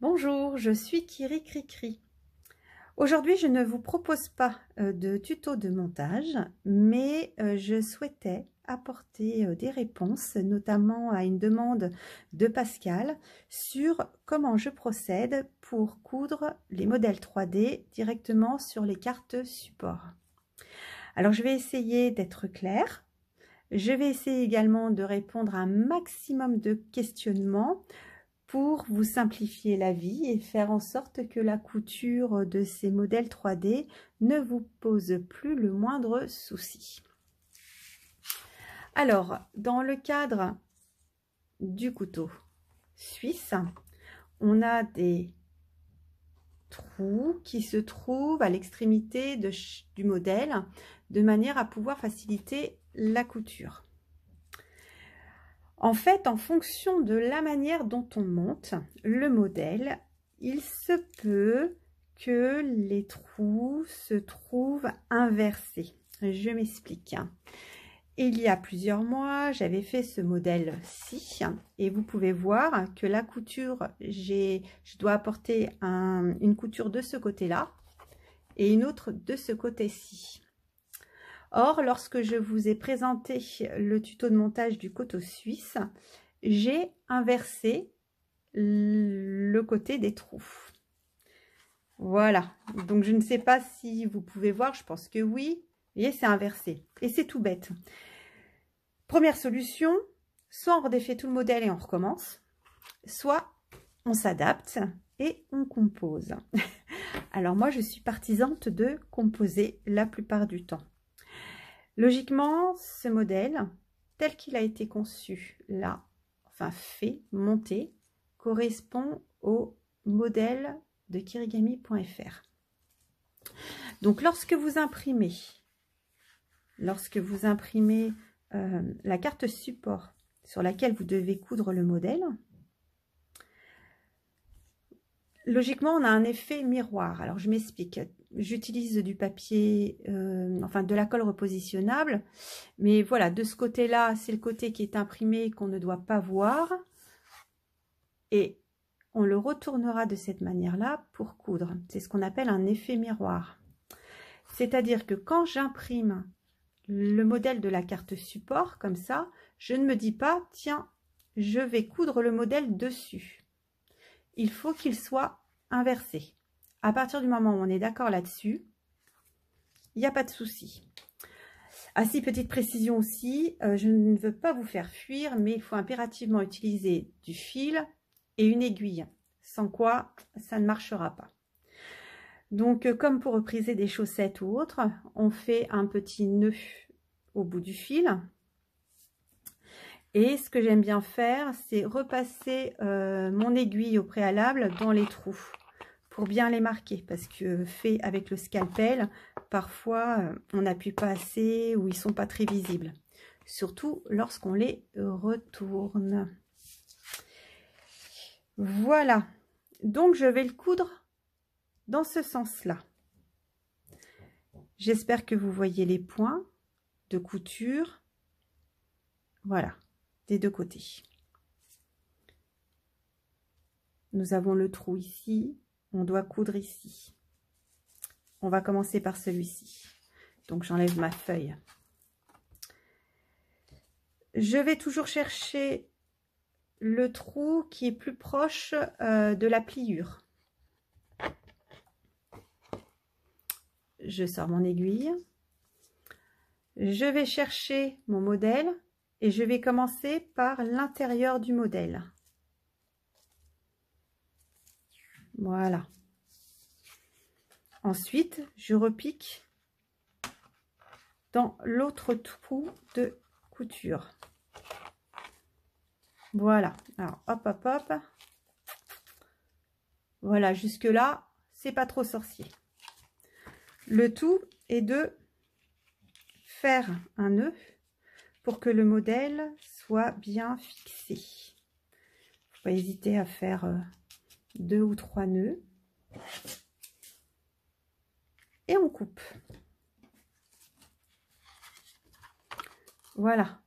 Bonjour, je suis Kiri Cricri. Aujourd'hui, je ne vous propose pas de tuto de montage, mais je souhaitais apporter des réponses, notamment à une demande de Pascal sur comment je procède pour coudre les modèles 3D directement sur les cartes support. Alors, je vais essayer d'être claire. Je vais essayer également de répondre à un maximum de questionnements pour vous simplifier la vie et faire en sorte que la couture de ces modèles 3D ne vous pose plus le moindre souci. Alors, dans le cadre du couteau suisse, on a des trous qui se trouvent à l'extrémité du modèle de manière à pouvoir faciliter la couture. En fait, en fonction de la manière dont on monte le modèle, il se peut que les trous se trouvent inversés. Je m'explique. Il y a plusieurs mois, j'avais fait ce modèle-ci et vous pouvez voir que la couture, je dois apporter une couture de ce côté-là et une autre de ce côté-ci. Or, lorsque je vous ai présenté le tuto de montage du couteau suisse, j'ai inversé le côté des trous. Voilà, donc je ne sais pas si vous pouvez voir, je pense que oui. Vous voyez, c'est inversé et c'est tout bête. Première solution, soit on redéfait tout le modèle et on recommence, soit on s'adapte et on compose. Alors moi, je suis partisante de composer la plupart du temps. Logiquement, ce modèle, tel qu'il a été conçu là, enfin fait, monté, correspond au modèle de kirigami.fr. Donc, lorsque vous imprimez la carte support sur laquelle vous devez coudre le modèle, logiquement, on a un effet miroir. Alors, je m'explique. J'utilise du papier, enfin de la colle repositionnable. Mais voilà, de ce côté-là, c'est le côté qui est imprimé qu'on ne doit pas voir. Et on le retournera de cette manière-là pour coudre. C'est ce qu'on appelle un effet miroir. C'est-à-dire que quand j'imprime le modèle de la carte support, comme ça, je ne me dis pas, tiens, je vais coudre le modèle dessus. Il faut qu'il soit inversé. À partir du moment où on est d'accord là-dessus, il n'y a pas de souci. Ah si, petite précision aussi, je ne veux pas vous faire fuir, mais il faut impérativement utiliser du fil et une aiguille, sans quoi ça ne marchera pas. Donc, comme pour repriser des chaussettes ou autres, on fait un petit nœud au bout du fil. Et ce que j'aime bien faire, c'est repasser mon aiguille au préalable dans les trous pour bien les marquer, parce que fait avec le scalpel, parfois on n'appuie pas assez ou ils sont pas très visibles, surtout lorsqu'on les retourne. Voilà, donc je vais le coudre dans ce sens-là. J'espère que vous voyez les points de couture, voilà, des deux côtés. Nous avons le trou ici. On doit coudre ici. On va commencer par celui-ci. Donc, j'enlève ma feuille. Je vais toujours chercher le trou qui est plus proche de la pliure. Je sors mon aiguille. Je vais chercher mon modèle et je vais commencer par l'intérieur du modèle. Voilà. Ensuite, je repique dans l'autre trou de couture. Voilà. Alors, hop, hop, hop. Voilà, jusque-là, c'est pas trop sorcier. Le tout est de faire un nœud pour que le modèle soit bien fixé. Faut pas hésiter à faire 2 ou 3 nœuds. Et on coupe. Voilà.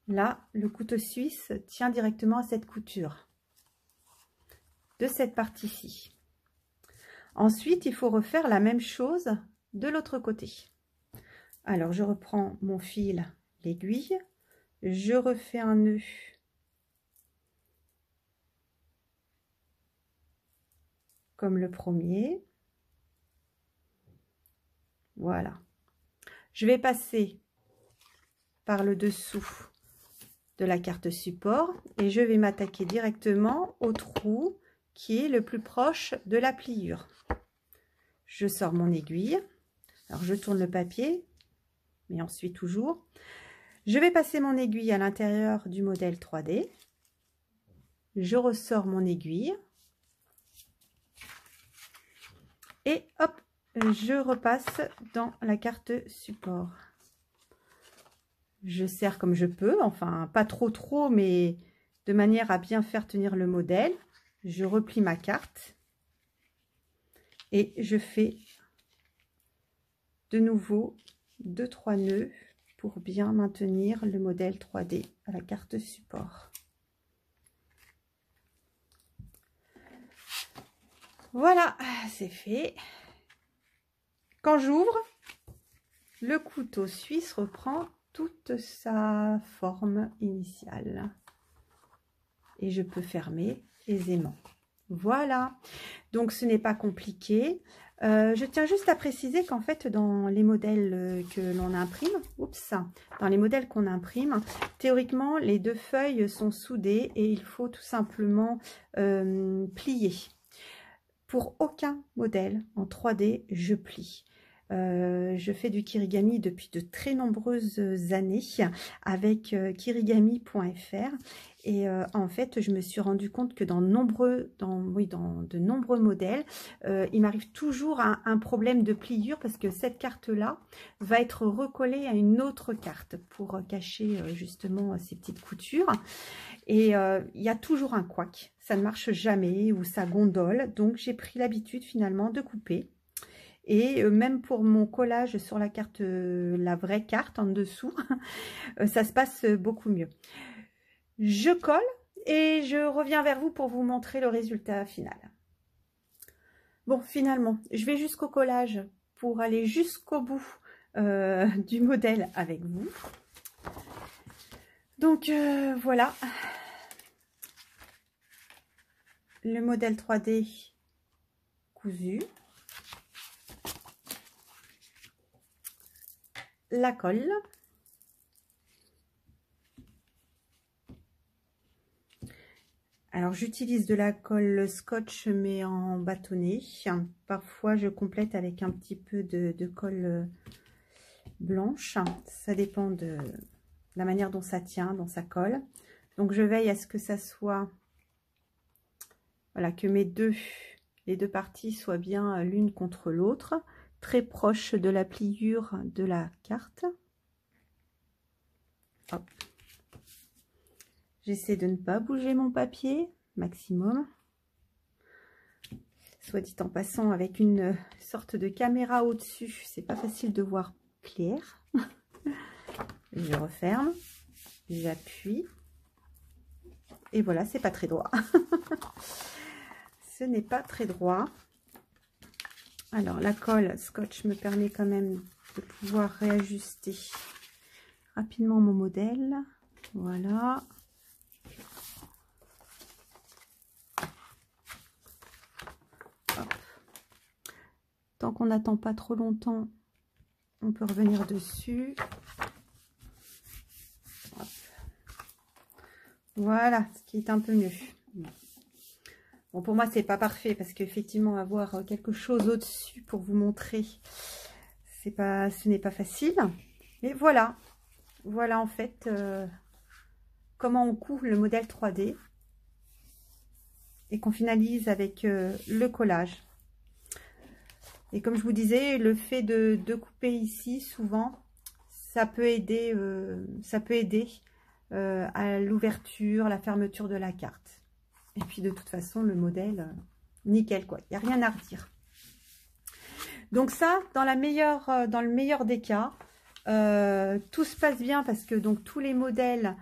Là, le couteau suisse tient directement à cette couture. de cette partie-ci. Ensuite, il faut refaire la même chose de l'autre côté. Alors, je reprends mon fil, l'aiguille, je refais un nœud comme le premier. Voilà. Je vais passer par le dessous de la carte support et je vais m'attaquer directement au trou qui est le plus proche de la pliure. Je sors mon aiguille. Alors, je tourne le papier, mais ensuite toujours. Je vais passer mon aiguille à l'intérieur du modèle 3D. Je ressors mon aiguille. Et hop, je repasse dans la carte support. Je serre comme je peux, enfin pas trop, mais de manière à bien faire tenir le modèle. Je replie ma carte et je fais de nouveau 2-3 nœuds pour bien maintenir le modèle 3D à la carte support. Voilà, c'est fait. Quand j'ouvre, le couteau suisse reprend toute sa forme initiale. Et je peux fermer aisément. Voilà, donc ce n'est pas compliqué. Je tiens juste à préciser qu'en fait, dans les modèles que l'on imprime, dans les modèles qu'on imprime, théoriquement, les deux feuilles sont soudées et il faut tout simplement plier. Pour aucun modèle en 3D, je plie. Je fais du kirigami depuis de très nombreuses années avec kirigami.fr et en fait je me suis rendu compte que dans de nombreux modèles il m'arrive toujours un problème de pliure parce que cette carte là va être recollée à une autre carte pour cacher justement ces petites coutures et il y a toujours un couac, ça ne marche jamais ou ça gondole, donc j'ai pris l'habitude finalement de couper. Et même pour mon collage sur la carte, la vraie carte en dessous, ça se passe beaucoup mieux. Je colle et je reviens vers vous pour vous montrer le résultat final. Bon, finalement, je vais jusqu'au collage pour aller jusqu'au bout du modèle avec vous. Donc voilà, le modèle 3D cousu. La colle, alors j'utilise de la colle scotch mais en bâtonnet, parfois je complète avec un petit peu de colle blanche, ça dépend de la manière dont ça tient, dont ça colle. Donc je veille à ce que ça soit, voilà, que les deux parties soient bien l'une contre l'autre, très proche de la pliure de la carte. J'essaie de ne pas bouger mon papier maximum. Soit dit en passant, avec une sorte de caméra au-dessus, c'est pas facile de voir clair. Je referme, j'appuie. Et voilà, c'est pas très droit. Ce n'est pas très droit. Alors, la colle scotch me permet quand même de pouvoir réajuster rapidement mon modèle. Voilà. Hop. Tant qu'on n'attend pas trop longtemps, on peut revenir dessus. Hop. Voilà, ce qui est un peu mieux. Bon, pour moi, c'est pas parfait parce qu'effectivement, avoir quelque chose au-dessus pour vous montrer, ce n'est pas facile. Mais voilà, voilà en fait comment on coud le modèle 3D et qu'on finalise avec le collage. Et comme je vous disais, le fait de couper ici, souvent, ça peut aider, à l'ouverture, la fermeture de la carte. Et puis de toute façon, le modèle, nickel quoi, il n'y a rien à redire. Donc ça, dans le meilleur des cas, tout se passe bien parce que donc tous les modèles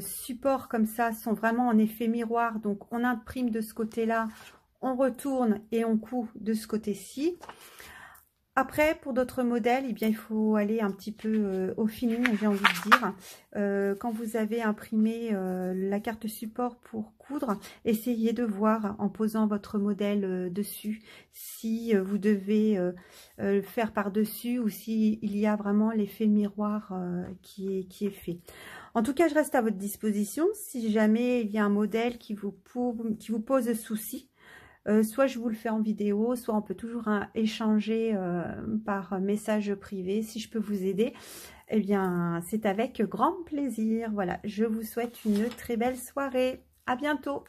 support comme ça sont vraiment en effet miroir. Donc on imprime de ce côté-là, on retourne et on coud de ce côté-ci. Après, pour d'autres modèles, eh bien, il faut aller un petit peu au feeling, j'ai envie de dire. Quand vous avez imprimé la carte support pour coudre, essayez de voir en posant votre modèle dessus si vous devez le faire par-dessus ou s'il y a vraiment l'effet miroir qui est fait. En tout cas, je reste à votre disposition si jamais il y a un modèle qui vous pose souci. Soit je vous le fais en vidéo, soit on peut toujours échanger par message privé. Si je peux vous aider, eh bien, c'est avec grand plaisir. Voilà, je vous souhaite une très belle soirée. À bientôt.